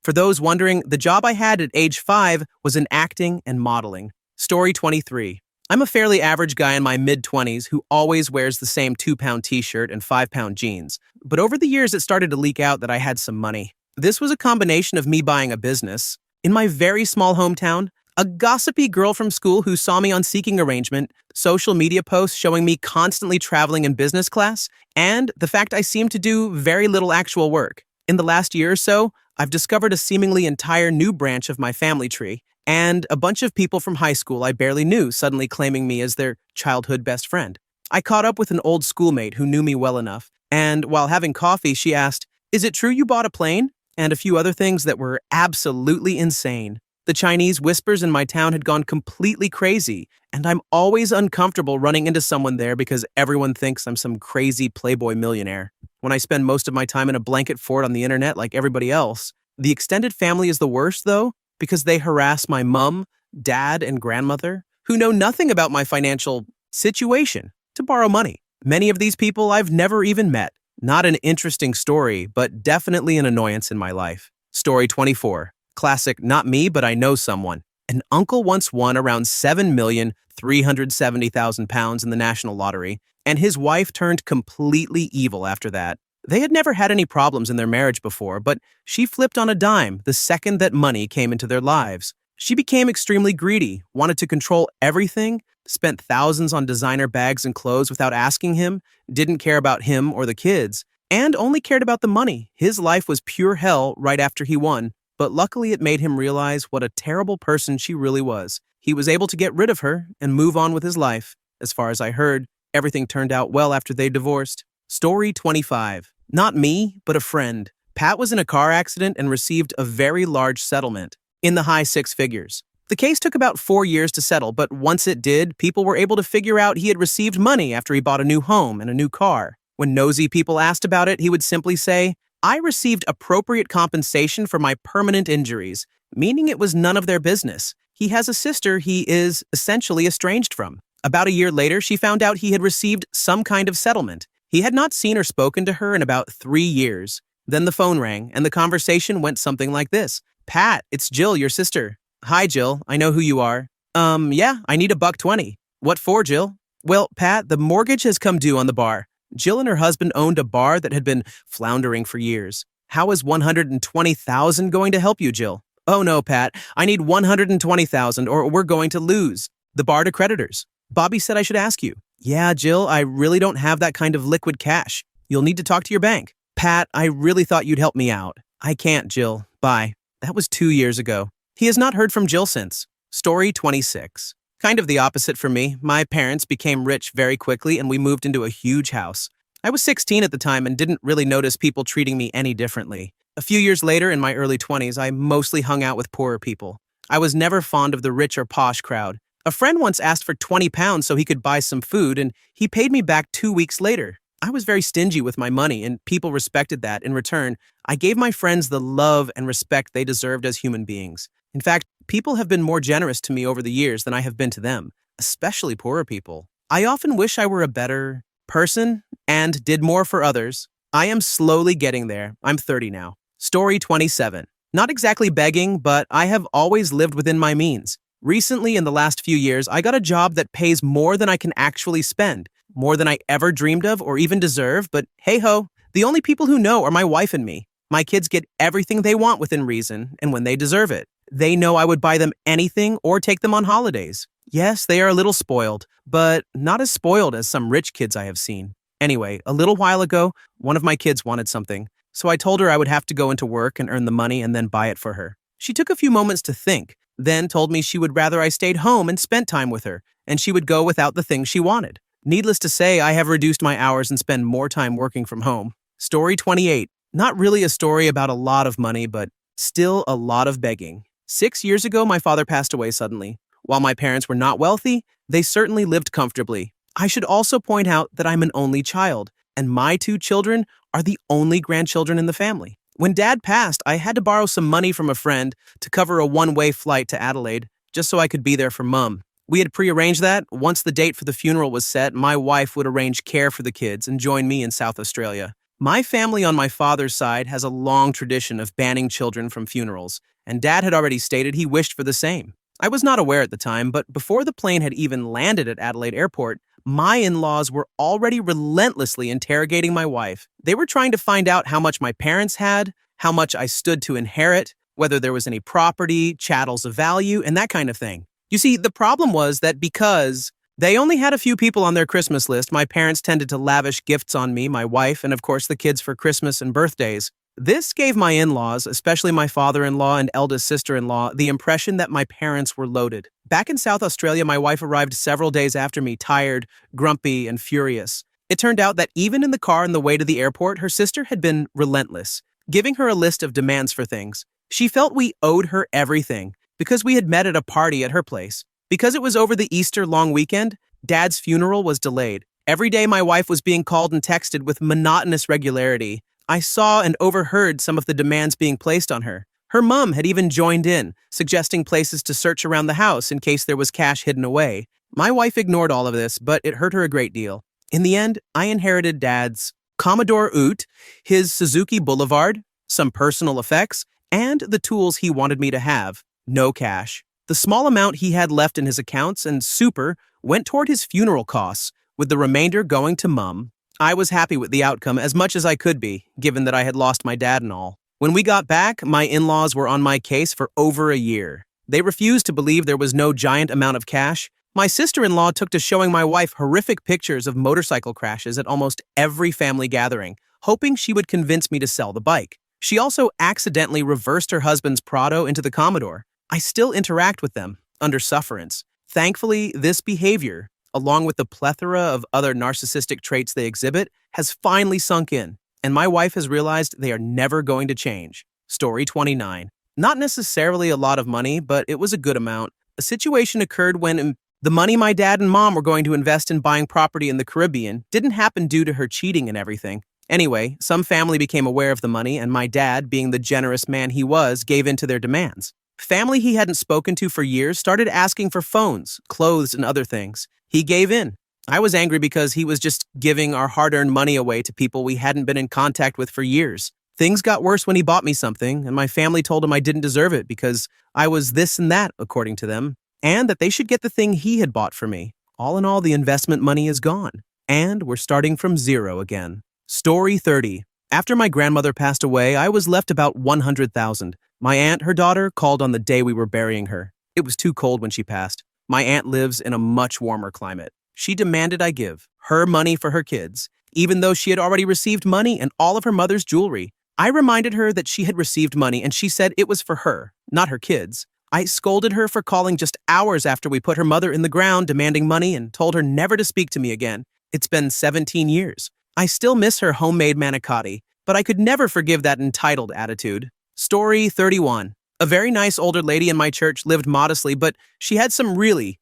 Speaker 1: For those wondering, the job I had at age 5 was in acting and modeling. Story 23. I'm a fairly average guy in my mid-20s who always wears the same 2-pound t-shirt and 5-pound jeans. But over the years, it started to leak out that I had some money. This was a combination of me buying a business. In my very small hometown, a gossipy girl from school who saw me on Seeking Arrangement, social media posts showing me constantly traveling in business class, and the fact I seemed to do very little actual work. In the last year or so, I've discovered a seemingly entire new branch of my family tree, and a bunch of people from high school I barely knew suddenly claiming me as their childhood best friend. I caught up with an old schoolmate who knew me well enough, and while having coffee, she asked, "Is it true you bought a plane?" And a few other things that were absolutely insane. The Chinese whispers in my town had gone completely crazy, and I'm always uncomfortable running into someone there because everyone thinks I'm some crazy playboy millionaire. When I spend most of my time in a blanket fort on the internet like everybody else, the extended family is the worst, though, because they harass my mom, dad, and grandmother, who know nothing about my financial situation, to borrow money. Many of these people I've never even met. Not an interesting story, but definitely an annoyance in my life. Story 24. Classic, not me, but I know someone. An uncle once won around 7,370,000 pounds in the national lottery, and his wife turned completely evil after that. They had never had any problems in their marriage before, but she flipped on a dime the second that money came into their lives. She became extremely greedy, wanted to control everything, spent thousands on designer bags and clothes without asking him, didn't care about him or the kids, and only cared about the money. His life was pure hell right after he won, but luckily it made him realize what a terrible person she really was. He was able to get rid of her and move on with his life. As far as I heard, everything turned out well after they divorced. Story 25. Not me, but a friend. Pat was in a car accident and received a very large settlement, in the high 6 figures. The case took about 4 years to settle, but once it did, people were able to figure out he had received money after he bought a new home and a new car. When nosy people asked about it, he would simply say, "I received appropriate compensation for my permanent injuries," meaning it was none of their business. He has a sister he is essentially estranged from. About a year later, she found out he had received some kind of settlement. He had not seen or spoken to her in about 3 years. Then the phone rang, and the conversation went something like this. "Pat, it's Jill, your sister." "Hi, Jill. I know who you are." Yeah, I need $120. "What for, Jill?" "Well, Pat, the mortgage has come due on the bar." Jill and her husband owned a bar that had been floundering for years. "How is $120,000 going to help you, Jill?" "Oh no, Pat. I need $120,000 or we're going to lose the bar to creditors. Bobby said I should ask you." "Yeah, Jill, I really don't have that kind of liquid cash. You'll need to talk to your bank." "Pat, I really thought you'd help me out." "I can't, Jill. Bye." That was 2 years ago. He has not heard from Jill since. Story 26. Kind of the opposite for me. My parents became rich very quickly and we moved into a huge house. I was 16 at the time and didn't really notice people treating me any differently. A few years later, in my early 20s, I mostly hung out with poorer people. I was never fond of the rich or posh crowd. A friend once asked for 20 pounds so he could buy some food, and he paid me back 2 weeks later. I was very stingy with my money, and people respected that. In return, I gave my friends the love and respect they deserved as human beings. In fact, people have been more generous to me over the years than I have been to them, especially poorer people. I often wish I were a better person and did more for others. I am slowly getting there. I'm 30 now. Story 27. Not exactly begging, but I have always lived within my means. Recently, in the last few years, I got a job that pays more than I can actually spend, more than I ever dreamed of or even deserve, but hey-ho, the only people who know are my wife and me. My kids get everything they want within reason and when they deserve it. They know I would buy them anything or take them on holidays. Yes, they are a little spoiled, but not as spoiled as some rich kids I have seen. Anyway, a little while ago, one of my kids wanted something, so I told her I would have to go into work and earn the money and then buy it for her. She took a few moments to think, then told me she would rather I stayed home and spent time with her, and she would go without the things she wanted. Needless to say, I have reduced my hours and spend more time working from home. Story 28. Not really a story about a lot of money, but still a lot of begging. 6 years ago, my father passed away suddenly. While my parents were not wealthy, they certainly lived comfortably. I should also point out that I'm an only child, and my 2 children are the only grandchildren in the family. When Dad passed, I had to borrow some money from a friend to cover a one-way flight to Adelaide, just so I could be there for Mum. We had prearranged that. Once the date for the funeral was set, my wife would arrange care for the kids and join me in South Australia. My family on my father's side has a long tradition of banning children from funerals, and Dad had already stated he wished for the same. I was not aware at the time, but before the plane had even landed at Adelaide Airport, my in-laws were already relentlessly interrogating my wife. They were trying to find out how much my parents had, how much I stood to inherit, whether there was any property, chattels of value, and that kind of thing. You see, the problem was that because they only had a few people on their Christmas list, my parents tended to lavish gifts on me, my wife, and of course the kids for Christmas and birthdays. This gave my in-laws, especially my father-in-law and eldest sister-in-law, the impression that my parents were loaded. Back in South Australia, my wife arrived several days after me, tired, grumpy, and furious. It turned out that even in the car on the way to the airport, her sister had been relentless, giving her a list of demands for things. She felt we owed her everything because we had met at a party at her place. Because it was over the Easter long weekend, Dad's funeral was delayed. Every day my wife was being called and texted with monotonous regularity. I saw and overheard some of the demands being placed on her. Her mom had even joined in, suggesting places to search around the house in case there was cash hidden away. My wife ignored all of this, but it hurt her a great deal. In the end, I inherited Dad's Commodore Ute, his Suzuki Boulevard, some personal effects, and the tools he wanted me to have. No cash. The small amount he had left in his accounts and super went toward his funeral costs, with the remainder going to Mum. I was happy with the outcome as much as I could be, given that I had lost my dad and all. When we got back, my in-laws were on my case for over a year. They refused to believe there was no giant amount of cash. My sister-in-law took to showing my wife horrific pictures of motorcycle crashes at almost every family gathering, hoping she would convince me to sell the bike. She also accidentally reversed her husband's Prado into the Commodore. I still interact with them, under sufferance. Thankfully, this behavior, along with the plethora of other narcissistic traits they exhibit, has finally sunk in, and my wife has realized they are never going to change. Story 29. Not necessarily a lot of money, but it was a good amount. A situation occurred when the money my dad and mom were going to invest in buying property in the Caribbean didn't happen due to her cheating and everything. Anyway, some family became aware of the money, and my dad, being the generous man he was, gave in to their demands. Family he hadn't spoken to for years started asking for phones, clothes, and other things. He gave in. I was angry because he was just giving our hard-earned money away to people we hadn't been in contact with for years. Things got worse when he bought me something, and my family told him I didn't deserve it because I was this and that, according to them, and that they should get the thing he had bought for me. All in all, the investment money is gone, and we're starting from zero again. Story 30. After my grandmother passed away, I was left about $100,000. My aunt, her daughter, called on the day we were burying her. It was too cold when she passed. My aunt lives in a much warmer climate. She demanded I give her money for her kids, even though she had already received money and all of her mother's jewelry. I reminded her that she had received money and she said it was for her, not her kids. I scolded her for calling just hours after we put her mother in the ground demanding money and told her never to speak to me again. It's been 17 years. I still miss her homemade manicotti, but I could never forgive that entitled attitude. Story 31. A very nice older lady in my church lived modestly, but she had some really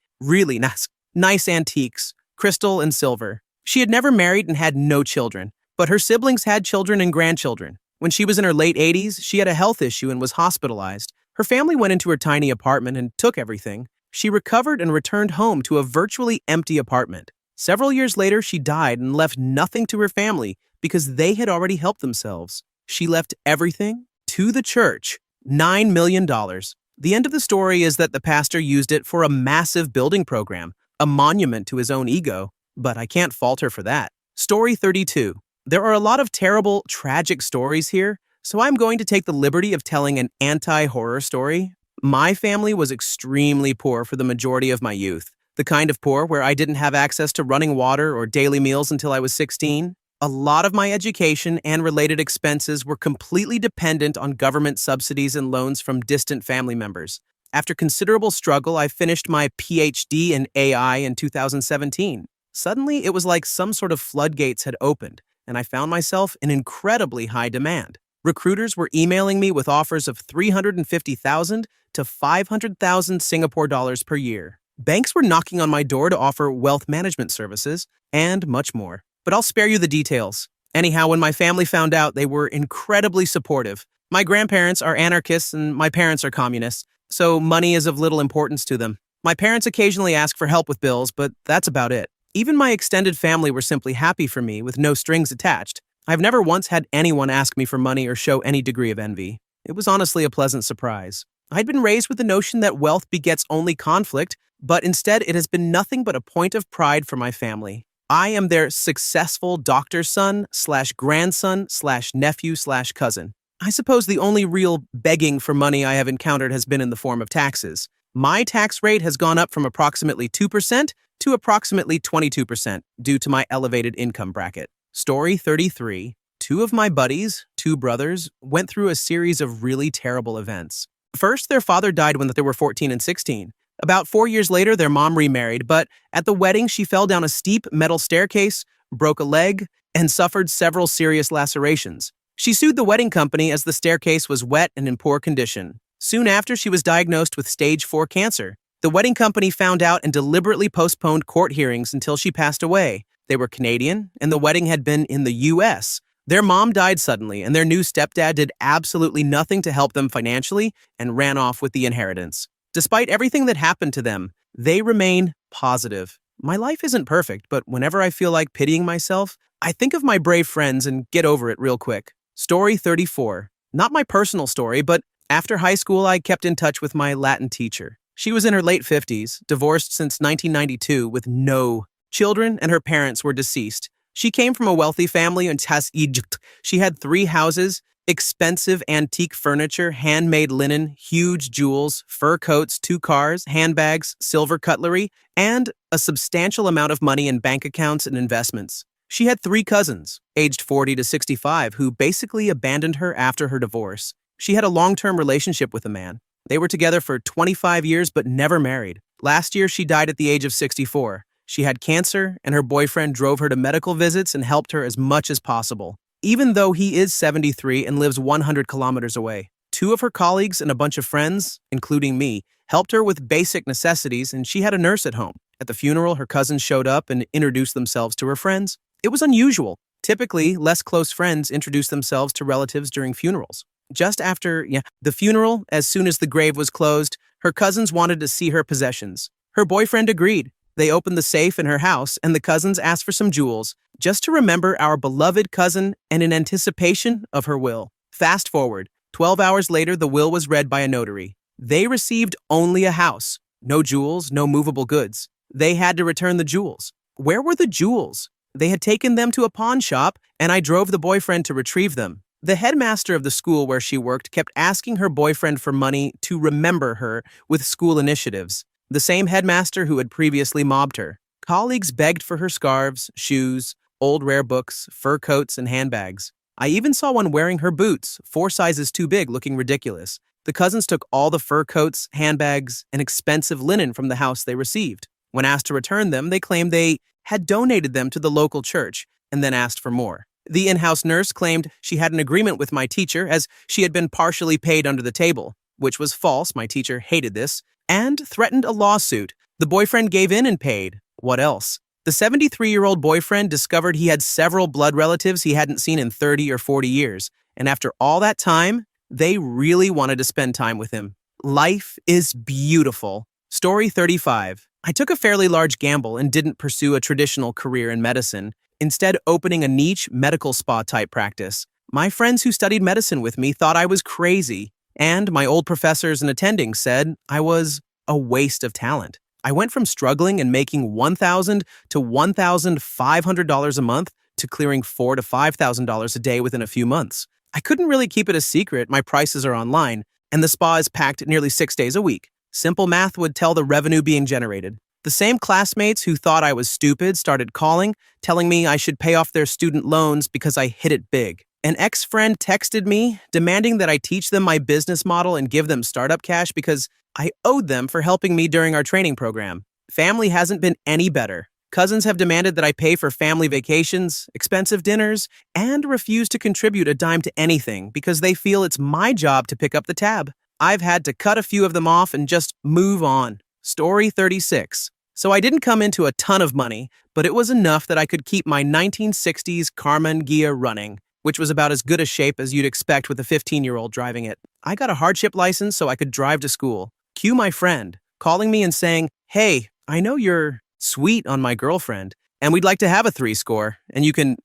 Speaker 1: nice antiques, crystal and silver. She had never married and had no children, but her siblings had children and grandchildren. When she was in her late 80s, she had a health issue and was hospitalized. Her family went into her tiny apartment and took everything. She recovered and returned home to a virtually empty apartment. Several years later, she died and left nothing to her family because they had already helped themselves. She left everything to the church, $9 million. The end of the story is that the pastor used it for a massive building program, a monument to his own ego, but I can't fault her for that. Story 32. There are a lot of terrible, tragic stories here, so I'm going to take the liberty of telling an anti-horror story. My family was extremely poor for the majority of my youth. The kind of poor where I didn't have access to running water or daily meals until I was 16. A lot of my education and related expenses were completely dependent on government subsidies and loans from distant family members. After considerable struggle, I finished my PhD in AI in 2017. Suddenly, it was like some sort of floodgates had opened, and I found myself in incredibly high demand. Recruiters were emailing me with offers of $350,000 to $500,000 Singapore dollars per year. Banks were knocking on my door to offer wealth management services, and much more. But I'll spare you the details. Anyhow, when my family found out, they were incredibly supportive. My grandparents are anarchists and my parents are communists, so money is of little importance to them. My parents occasionally ask for help with bills, but that's about it. Even my extended family were simply happy for me with no strings attached. I've never once had anyone ask me for money or show any degree of envy. It was honestly a pleasant surprise. I'd been raised with the notion that wealth begets only conflict, but instead it has been nothing but a point of pride for my family. I am their successful doctor's son / grandson / nephew / cousin. I suppose the only real begging for money I have encountered has been in the form of taxes. My tax rate has gone up from approximately 2% to approximately 22% due to my elevated income bracket. Story 33. Two of my buddies, two brothers, went through a series of really terrible events. First, their father died when they were 14 and 16. About 4 years later, their mom remarried, but at the wedding, she fell down a steep metal staircase, broke a leg, and suffered several serious lacerations. She sued the wedding company as the staircase was wet and in poor condition. Soon after, she was diagnosed with stage 4 cancer. The wedding company found out and deliberately postponed court hearings until she passed away. They were Canadian, and the wedding had been in the U.S. Their mom died suddenly, and their new stepdad did absolutely nothing to help them financially and ran off with the inheritance. Despite everything that happened to them, they remain positive. My life isn't perfect, but whenever I feel like pitying myself, I think of my brave friends and get over it real quick. Story 34. Not my personal story, but after high school, I kept in touch with my Latin teacher. She was in her late 50s, divorced since 1992 with no children, and her parents were deceased. She came from a wealthy family in Egypt. She had 3 houses, expensive antique furniture, handmade linen, huge jewels, fur coats, 2 cars, handbags, silver cutlery, and a substantial amount of money in bank accounts and investments. She had 3 cousins, aged 40 to 65, who basically abandoned her after her divorce. She had a long-term relationship with a man. They were together for 25 years but never married. Last year, she died at the age of 64. She had cancer, and her boyfriend drove her to medical visits and helped her as much as possible, even though he is 73 and lives 100 kilometers away. Two of her colleagues and a bunch of friends, including me, helped her with basic necessities, and she had a nurse at home. At the funeral, her cousins showed up and introduced themselves to her friends. It was unusual. Typically, less close friends introduce themselves to relatives during funerals. Just after the funeral, as soon as the grave was closed, her cousins wanted to see her possessions. Her boyfriend agreed. They opened the safe in her house, and the cousins asked for some jewels, just to remember our beloved cousin and in anticipation of her will. Fast forward, 12 hours later, the will was read by a notary. They received only a house. No jewels, no movable goods. They had to return the jewels. Where were the jewels? They had taken them to a pawn shop, and I drove the boyfriend to retrieve them. The headmaster of the school where she worked kept asking her boyfriend for money to remember her with school initiatives. The same headmaster who had previously mobbed her. Colleagues begged for her scarves, shoes, old rare books, fur coats, and handbags. I even saw one wearing her boots, 4 sizes too big, looking ridiculous. The cousins took all the fur coats, handbags, and expensive linen from the house they received. When asked to return them, they claimed they had donated them to the local church and then asked for more. The in-house nurse claimed she had an agreement with my teacher as she had been partially paid under the table, which was false. My teacher hated this and threatened a lawsuit. The boyfriend gave in and paid. What else? The 73-year-old boyfriend discovered he had several blood relatives he hadn't seen in 30 or 40 years, and after all that time, they really wanted to spend time with him. Life is beautiful. Story 35. I took a fairly large gamble and didn't pursue a traditional career in medicine, instead opening a niche medical spa-type practice. My friends who studied medicine with me thought I was crazy, and my old professors and attendings said I was a waste of talent. I went from struggling and making $1,000 to $1,500 a month to clearing $4,000 to $5,000 a day within a few months. I couldn't really keep it a secret. My prices are online, and the spa is packed nearly 6 days a week. Simple math would tell the revenue being generated. The same classmates who thought I was stupid started calling, telling me I should pay off their student loans because I hit it big. An ex-friend texted me, demanding that I teach them my business model and give them startup cash because I owed them for helping me during our training program. Family hasn't been any better. Cousins have demanded that I pay for family vacations, expensive dinners, and refuse to contribute a dime to anything because they feel it's my job to pick up the tab. I've had to cut a few of them off and just move on. Story 36. So I didn't come into a ton of money, but it was enough that I could keep my 1960s Karmann Ghia running, which was about as good a shape as you'd expect with a 15-year-old driving it. I got a hardship license so I could drive to school. Cue my friend, calling me and saying, "Hey, I know you're sweet on my girlfriend, and we'd like to have a 3-score, and you can,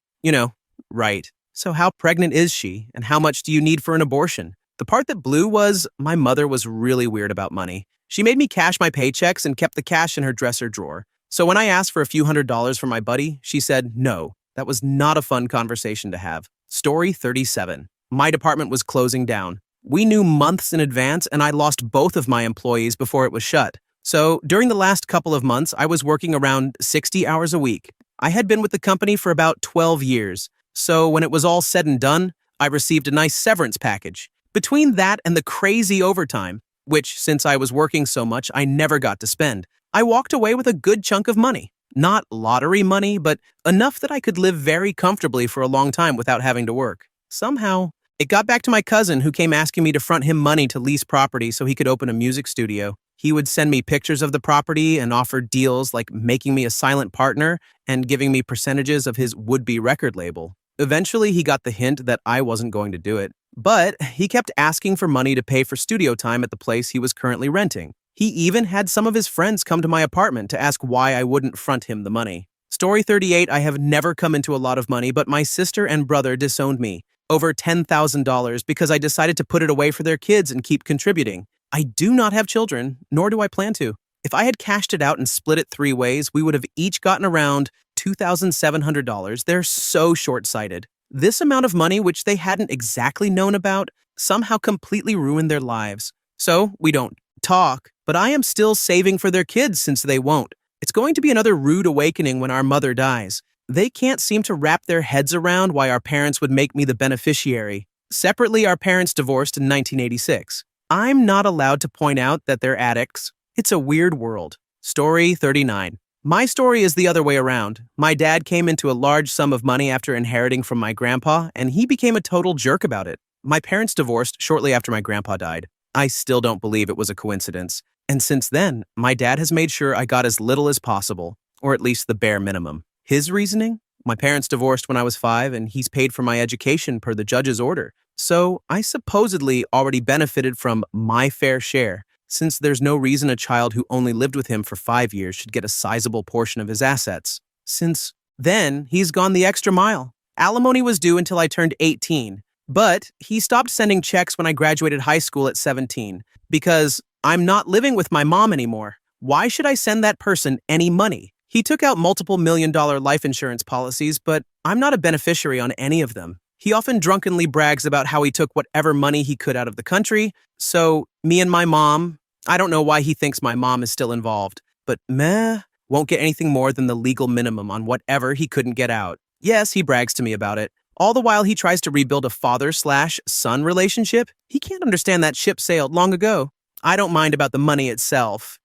Speaker 1: right. So how pregnant is she, and how much do you need for an abortion?" The part that blew was my mother was really weird about money. She made me cash my paychecks and kept the cash in her dresser drawer. So when I asked for a few $100s from my buddy, she said no. That was not a fun conversation to have. Story 37. My department was closing down. We knew months in advance, and I lost both of my employees before it was shut. So during the last couple of months, I was working around 60 hours a week. I had been with the company for about 12 years. So when it was all said and done, I received a nice severance package. Between that and the crazy overtime, which, since I was working so much, I never got to spend, I walked away with a good chunk of money. Not lottery money, but enough that I could live very comfortably for a long time without having to work. Somehow, it got back to my cousin who came asking me to front him money to lease property so he could open a music studio. He would send me pictures of the property and offer deals like making me a silent partner and giving me percentages of his would-be record label. Eventually, he got the hint that I wasn't going to do it. But he kept asking for money to pay for studio time at the place he was currently renting. He even had some of his friends come to my apartment to ask why I wouldn't front him the money. Story 38. I have never come into a lot of money, but my sister and brother disowned me. Over $10,000 because I decided to put it away for their kids and keep contributing. I do not have children, nor do I plan to. If I had cashed it out and split it 3 ways, we would have each gotten around $2,700. They're so short-sighted. This amount of money, which they hadn't exactly known about, somehow completely ruined their lives. So we don't talk, but I am still saving for their kids since they won't. It's going to be another rude awakening when our mother dies. They can't seem to wrap their heads around why our parents would make me the beneficiary. Separately, our parents divorced in 1986. I'm not allowed to point out that they're addicts. It's a weird world. Story 39. My story is the other way around. My dad came into a large sum of money after inheriting from my grandpa, and he became a total jerk about it. My parents divorced shortly after my grandpa died. I still don't believe it was a coincidence. And since then, my dad has made sure I got as little as possible, or at least the bare minimum. His reasoning? My parents divorced when I was 5, and he's paid for my education per the judge's order. So I supposedly already benefited from my fair share, since there's no reason a child who only lived with him for 5 years should get a sizable portion of his assets. Since then, he's gone the extra mile. Alimony was due until I turned 18, but he stopped sending checks when I graduated high school at 17, because I'm not living with my mom anymore. Why should I send that person any money? He took out multiple $1 million life insurance policies, but I'm not a beneficiary on any of them. He often drunkenly brags about how he took whatever money he could out of the country, so me and my mom, I don't know why he thinks my mom is still involved, but won't get anything more than the legal minimum on whatever he couldn't get out. Yes, he brags to me about it. All the while he tries to rebuild a father/son relationship. He can't understand that ship sailed long ago. I don't mind about the money itself.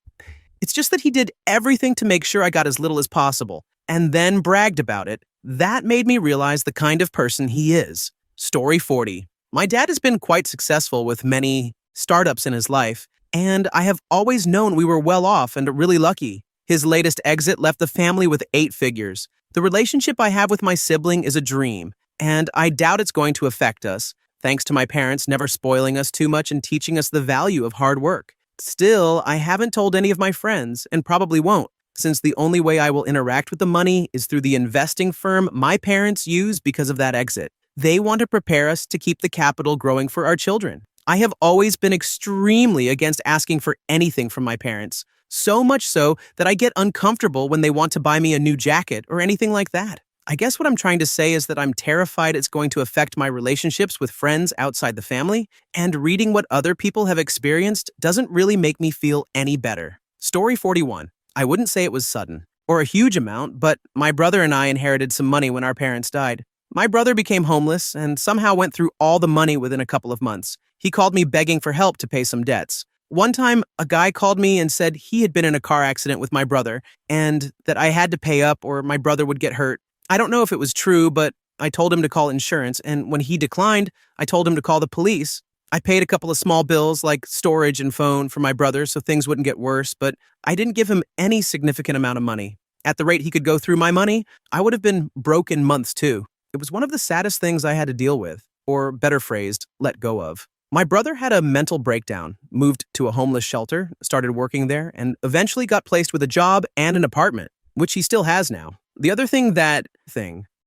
Speaker 1: It's just that he did everything to make sure I got as little as possible, and then bragged about it. That made me realize the kind of person he is. Story 40. My dad has been quite successful with many startups in his life, and I have always known we were well off and really lucky. His latest exit left the family with 8 figures. The relationship I have with my sibling is a dream, and I doubt it's going to affect us, thanks to my parents never spoiling us too much and teaching us the value of hard work. Still, I haven't told any of my friends, and probably won't, since the only way I will interact with the money is through the investing firm my parents use because of that exit. They want to prepare us to keep the capital growing for our children. I have always been extremely against asking for anything from my parents, so much so that I get uncomfortable when they want to buy me a new jacket or anything like that. I guess what I'm trying to say is that I'm terrified it's going to affect my relationships with friends outside the family, and reading what other people have experienced doesn't really make me feel any better. Story 41. I wouldn't say it was sudden, or a huge amount, but my brother and I inherited some money when our parents died. My brother became homeless and somehow went through all the money within a couple of months. He called me begging for help to pay some debts. One time, a guy called me and said he had been in a car accident with my brother, and that I had to pay up or my brother would get hurt. I don't know if it was true, but I told him to call insurance, and when he declined, I told him to call the police. I paid a couple of small bills like storage and phone for my brother so things wouldn't get worse, but I didn't give him any significant amount of money. At the rate he could go through my money, I would have been broke in months too. It was one of the saddest things I had to deal with, or better phrased, let go of. My brother had a mental breakdown, moved to a homeless shelter, started working there, and eventually got placed with a job and an apartment, which he still has now. The other thing that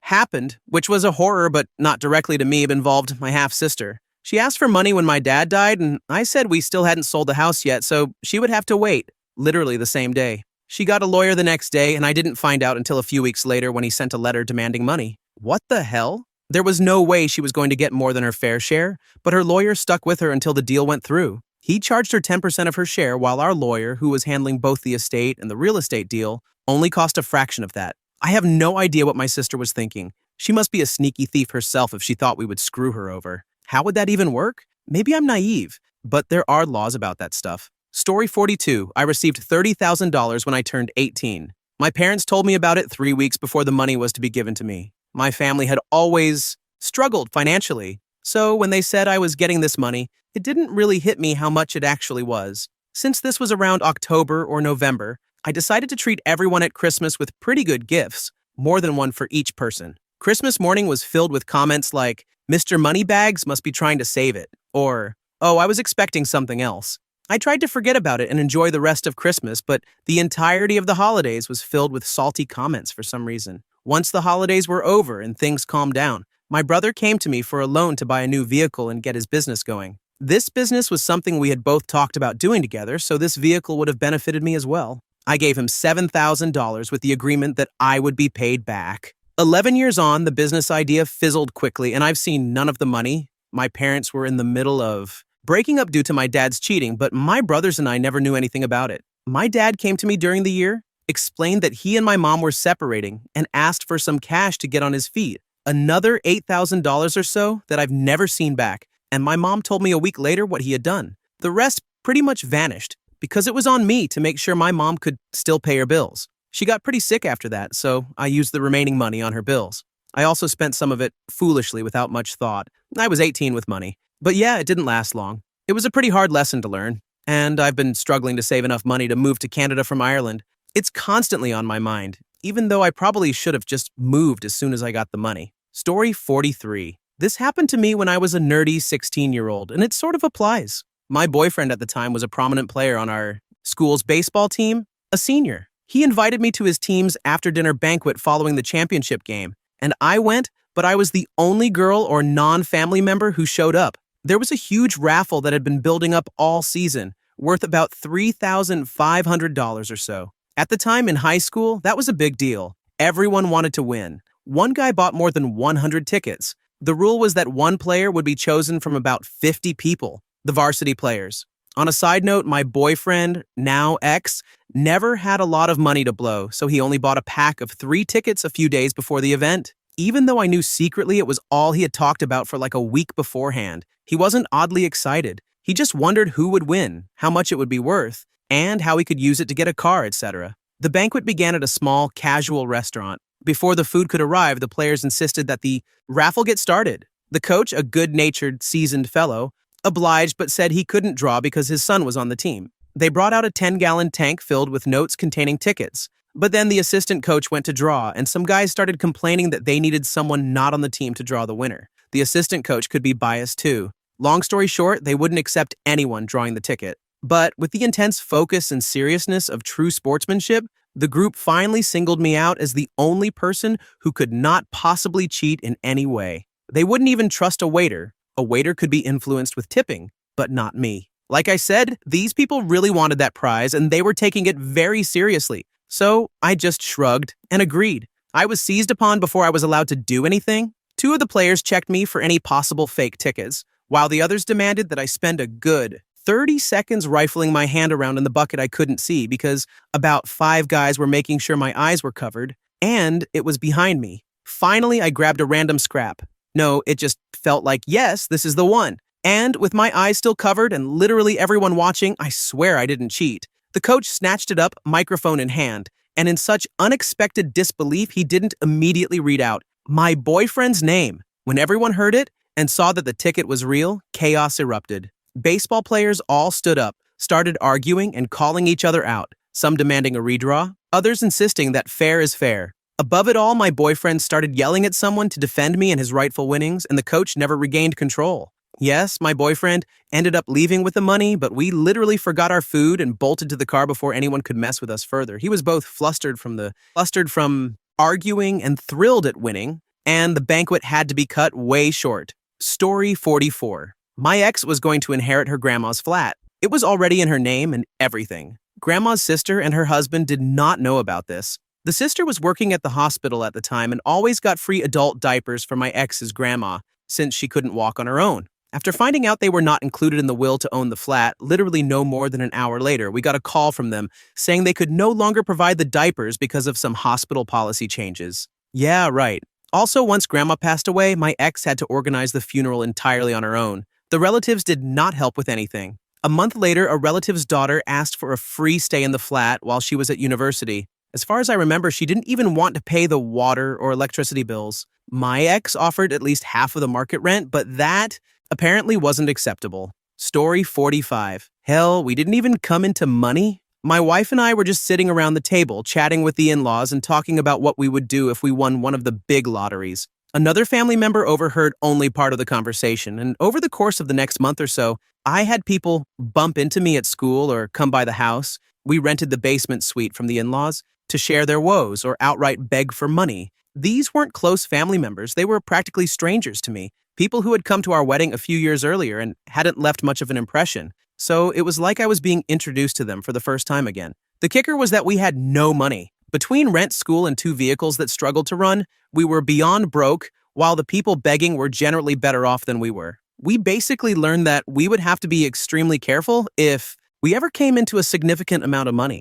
Speaker 1: happened, which was a horror but not directly to me, involved my half-sister. She asked for money when my dad died, and I said we still hadn't sold the house yet, so she would have to wait, literally the same day. She got a lawyer the next day, and I didn't find out until a few weeks later when he sent a letter demanding money. What the hell? There was no way she was going to get more than her fair share, but her lawyer stuck with her until the deal went through. He charged her 10% of her share, while our lawyer, who was handling both the estate and the real estate deal, only cost a fraction of that. I have no idea what my sister was thinking. She must be a sneaky thief herself if she thought we would screw her over. How would that even work? Maybe I'm naive, but there are laws about that stuff. Story 42. I received $30,000 when I turned 18. My parents told me about it 3 weeks before the money was to be given to me. My family had always struggled financially, so when they said I was getting this money, it didn't really hit me how much it actually was. Since this was around October or November, I decided to treat everyone at Christmas with pretty good gifts, more than one for each person. Christmas morning was filled with comments like, "Mr. Moneybags must be trying to save it," or, "Oh, I was expecting something else." I tried to forget about it and enjoy the rest of Christmas, but the entirety of the holidays was filled with salty comments for some reason. Once the holidays were over and things calmed down, my brother came to me for a loan to buy a new vehicle and get his business going. This business was something we had both talked about doing together, so this vehicle would have benefited me as well. I gave him $7,000 with the agreement that I would be paid back. 11 years on, the business idea fizzled quickly, and I've seen none of the money. My parents were in the middle of breaking up due to my dad's cheating, but my brothers and I never knew anything about it. My dad came to me during the year, explained that he and my mom were separating, and asked for some cash to get on his feet. Another $8,000 or so that I've never seen back, and my mom told me a week later what he had done. The rest pretty much vanished, because it was on me to make sure my mom could still pay her bills. She got pretty sick after that, so I used the remaining money on her bills. I also spent some of it foolishly without much thought. I was 18 with money. But yeah, it didn't last long. It was a pretty hard lesson to learn, and I've been struggling to save enough money to move to Canada from Ireland. It's constantly on my mind, even though I probably should have just moved as soon as I got the money. Story 43. This happened to me when I was a nerdy 16-year-old, and it sort of applies. My boyfriend at the time was a prominent player on our school's baseball team, a senior. He invited me to his team's after-dinner banquet following the championship game, and I went, but I was the only girl or non-family member who showed up. There was a huge raffle that had been building up all season, worth about $3,500 or so. At the time in high school, that was a big deal. Everyone wanted to win. One guy bought more than 100 tickets. The rule was that one player would be chosen from about 50 people, the varsity players. On a side note, my boyfriend, now ex, never had a lot of money to blow, so he only bought a pack of 3 tickets a few days before the event. Even though I knew secretly it was all he had talked about for like a week beforehand, he wasn't oddly excited. He just wondered who would win, how much it would be worth, and how he could use it to get a car, etc. The banquet began at a small, casual restaurant. Before the food could arrive, the players insisted that the raffle get started. The coach, a good-natured, seasoned fellow, obliged but said he couldn't draw because his son was on the team. They brought out a 10-gallon tank filled with notes containing tickets. But then the assistant coach went to draw, and some guys started complaining that they needed someone not on the team to draw the winner. The assistant coach could be biased too. Long story short, they wouldn't accept anyone drawing the ticket. But with the intense focus and seriousness of true sportsmanship, the group finally singled me out as the only person who could not possibly cheat in any way. They wouldn't even trust a waiter. A waiter could be influenced with tipping, but not me. Like I said, these people really wanted that prize, and they were taking it very seriously. So I just shrugged and agreed. I was seized upon before I was allowed to do anything. 2 of the players checked me for any possible fake tickets, while the others demanded that I spend a good 30 seconds rifling my hand around in the bucket I couldn't see because about 5 guys were making sure my eyes were covered, and it was behind me. Finally, I grabbed a random scrap. No, it just felt like, yes, this is the one. And with my eyes still covered and literally everyone watching, I swear I didn't cheat. The coach snatched it up, microphone in hand, and in such unexpected disbelief, he didn't immediately read out my boyfriend's name. When everyone heard it and saw that the ticket was real, chaos erupted. Baseball players all stood up, started arguing and calling each other out, some demanding a redraw, others insisting that fair is fair. Above it all, my boyfriend started yelling at someone to defend me and his rightful winnings, and the coach never regained control. Yes, my boyfriend ended up leaving with the money, but we literally forgot our food and bolted to the car before anyone could mess with us further. He was both flustered from arguing and thrilled at winning, and the banquet had to be cut way short. Story 44. My ex was going to inherit her grandma's flat. It was already in her name and everything. Grandma's sister and her husband did not know about this. The sister was working at the hospital at the time and always got free adult diapers for my ex's grandma, since she couldn't walk on her own. After finding out they were not included in the will to own the flat, literally no more than an hour later, we got a call from them saying they could no longer provide the diapers because of some hospital policy changes. Yeah, right. Also, once Grandma passed away, my ex had to organize the funeral entirely on her own. The relatives did not help with anything. A month later, a relative's daughter asked for a free stay in the flat while she was at university. As far as I remember, she didn't even want to pay the water or electricity bills. My ex offered at least half of the market rent, but that apparently wasn't acceptable. Story 45. Hell, we didn't even come into money. My wife and I were just sitting around the table, chatting with the in-laws and talking about what we would do if we won one of the big lotteries. Another family member overheard only part of the conversation, and over the course of the next month or so, I had people bump into me at school or come by the house. We rented the basement suite from the in-laws to share their woes or outright beg for money. These weren't close family members. They were practically strangers to me, people who had come to our wedding a few years earlier and hadn't left much of an impression. So it was like I was being introduced to them for the first time again. The kicker was that we had no money. Between rent, school, and 2 vehicles that struggled to run, we were beyond broke, while the people begging were generally better off than we were. We basically learned that we would have to be extremely careful if we ever came into a significant amount of money.